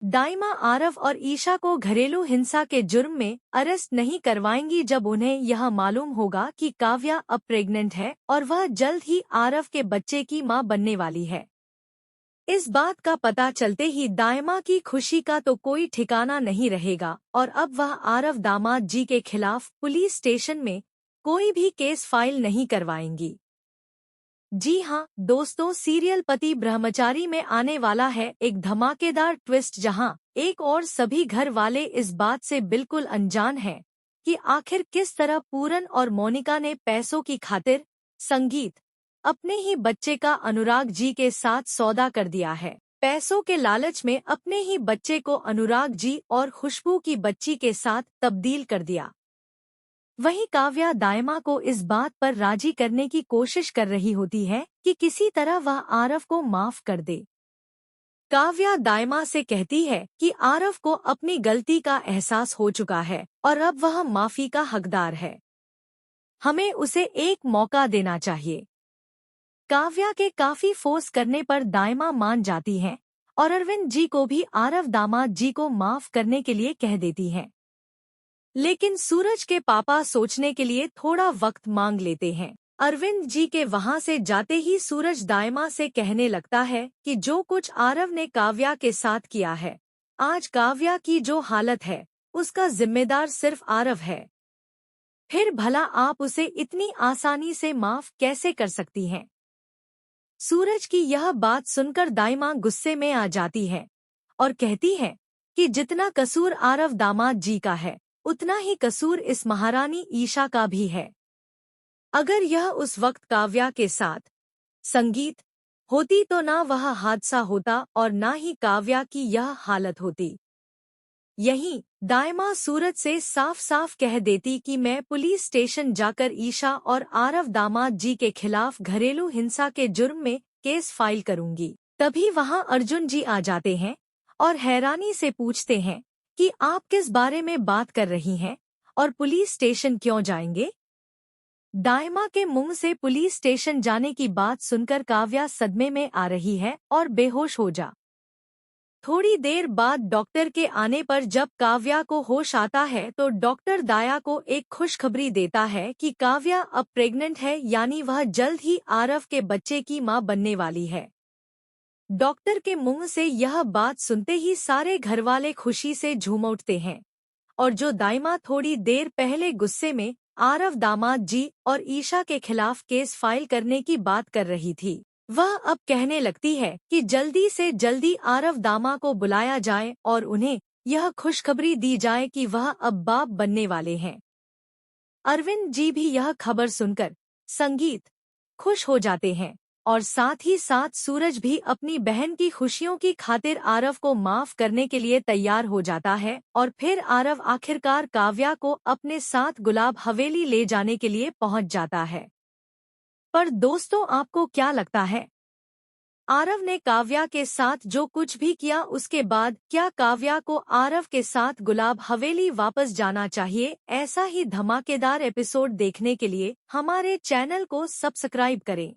दाइमा आरव और ईशा को घरेलू हिंसा के जुर्म में अरेस्ट नहीं करवाएंगी जब उन्हें यह मालूम होगा कि काव्या अब प्रेग्नेंट है और वह जल्द ही आरव के बच्चे की मां बनने वाली है। इस बात का पता चलते ही दाइमा की खुशी का तो कोई ठिकाना नहीं रहेगा और अब वह आरव दामाद जी के खिलाफ पुलिस स्टेशन में कोई भी केस फाइल नहीं करवाएंगी। जी हाँ दोस्तों, सीरियल पति ब्रह्मचारी में आने वाला है एक धमाकेदार ट्विस्ट, जहां एक और सभी घर वाले इस बात से बिल्कुल अनजान हैं कि आखिर किस तरह पूरन और मोनिका ने पैसों की खातिर संगीत अपने ही बच्चे का अनुराग जी के साथ सौदा कर दिया है। पैसों के लालच में अपने ही बच्चे को अनुराग जी और खुशबू की बच्ची के साथ तब्दील कर दिया। वहीं काव्या दाइमा को इस बात पर राजी करने की कोशिश कर रही होती है कि किसी तरह वह आरव को माफ कर दे। काव्या दाइमा से कहती है कि आरव को अपनी गलती का एहसास हो चुका है और अब वह माफी का हकदार है। हमें उसे एक मौका देना चाहिए। काव्या के काफी फोर्स करने पर दाइमा मान जाती हैं और अरविंद जी को भी आरव दामाद जी को माफ करने के लिए कह देती हैं। लेकिन सूरज के पापा सोचने के लिए थोड़ा वक्त मांग लेते हैं। अरविंद जी के वहां से जाते ही सूरज दाइमा से कहने लगता है कि जो कुछ आरव ने काव्या के साथ किया है, आज काव्या की जो हालत है उसका जिम्मेदार सिर्फ आरव है। फिर भला आप उसे इतनी आसानी से माफ कैसे कर सकती हैं? सूरज की यह बात सुनकर दाइमा गुस्से में आ जाती है और कहती है कि जितना कसूर आरव दामाद जी का है उतना ही कसूर इस महारानी ईशा का भी है। अगर यह उस वक्त काव्या के साथ संगीत होती तो ना वह हादसा होता और ना ही काव्या की यह हालत होती। यहीं दाइमा सूरज से साफ साफ कह देती कि मैं पुलिस स्टेशन जाकर ईशा और आरव दामाद जी के खिलाफ घरेलू हिंसा के जुर्म में केस फाइल करूंगी। तभी वहां अर्जुन जी आ जाते हैं और हैरानी से पूछते हैं कि आप किस बारे में बात कर रही हैं और पुलिस स्टेशन क्यों जाएंगे? दाइमा के मुंह से पुलिस स्टेशन जाने की बात सुनकर काव्या सदमे में आ रही है और बेहोश हो जा। थोड़ी देर बाद डॉक्टर के आने पर जब काव्या को होश आता है तो डॉक्टर दाया को एक खुशखबरी देता है कि काव्या अब प्रेग्नेंट है, यानी वह जल्द ही आरव के बच्चे की मां बनने वाली है। डॉक्टर के मुंह से यह बात सुनते ही सारे घरवाले खुशी से झूम उठते हैं और जो दाइमा थोड़ी देर पहले गुस्से में आरव दामाद जी और ईशा के खिलाफ केस फाइल करने की बात कर रही थी, वह अब कहने लगती है कि जल्दी से जल्दी आरव दामा को बुलाया जाए और उन्हें यह खुशखबरी दी जाए कि वह अब बाप बनने वाले हैं। अरविंद जी भी यह खबर सुनकर संगीत खुश हो जाते हैं और साथ ही साथ सूरज भी अपनी बहन की खुशियों की खातिर आरव को माफ करने के लिए तैयार हो जाता है और फिर आरव आखिरकार काव्या को अपने साथ गुलाब हवेली ले जाने के लिए पहुंच जाता है। पर दोस्तों, आपको क्या लगता है, आरव ने काव्या के साथ जो कुछ भी किया उसके बाद क्या काव्या को आरव के साथ गुलाब हवेली वापस जाना चाहिए? ऐसा ही धमाकेदार एपिसोड देखने के लिए हमारे चैनल को सब्सक्राइब करें।